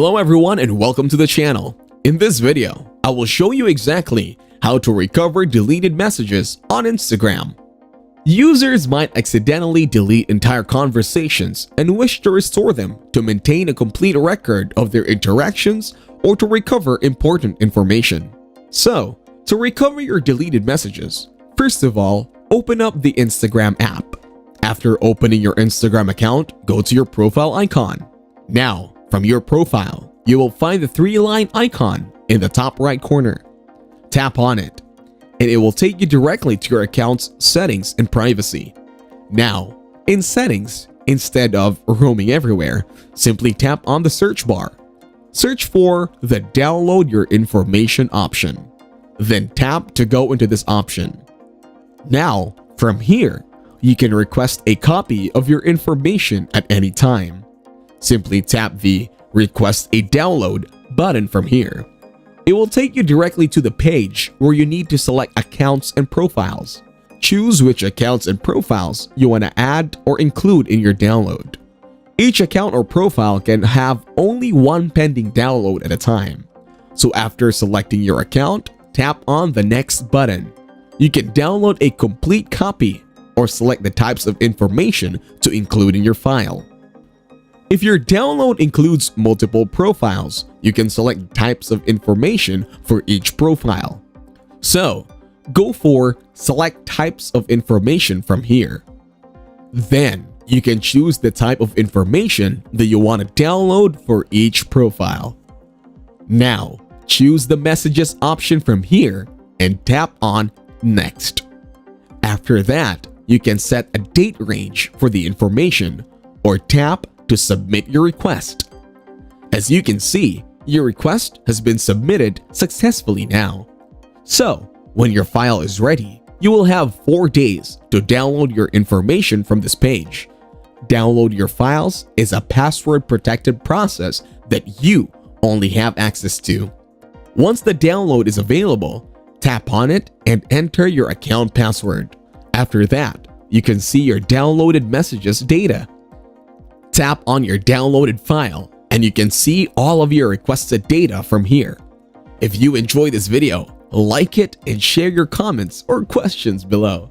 Hello everyone and welcome to the channel. In this video, I will show you exactly how to recover deleted messages on Instagram. Users might accidentally delete entire conversations and wish to restore them to maintain a complete record of their interactions or to recover important information. So, to recover your deleted messages, first of all, open up the Instagram app. After opening your Instagram account, go to your profile icon. Now, from your profile, you will find the three-line icon in the top right corner. Tap on it, and it will take you directly to your account's settings and privacy. Now, in settings, instead of roaming everywhere, simply tap on the search bar. Search for the Download Your Information option. Then tap to go into this option. Now, from here, you can request a copy of your information at any time. Simply tap the Request a Download button from here. It will take you directly to the page where you need to select accounts and profiles. Choose which accounts and profiles you want to add or include in your download. Each account or profile can have only one pending download at a time. So after selecting your account, tap on the Next button. You can download a complete copy or select the types of information to include in your file. If your download includes multiple profiles, you can select types of information for each profile. So, go for Select Types of Information from here. Then, you can choose the type of information that you want to download for each profile. Now, choose the Messages option from here and tap on Next. After that, you can set a date range for the information or tap to submit your request. As you can see, your request has been submitted successfully now. So, when your file is ready, you will have 4 days to download your information from this page. Download your files is a password-protected process that you only have access to. Once the download is available, tap on it and enter your account password. After that, you can see your downloaded messages data. Tap on your downloaded file and you can see all of your requested data from here. If you enjoyed this video, like it and share your comments or questions below.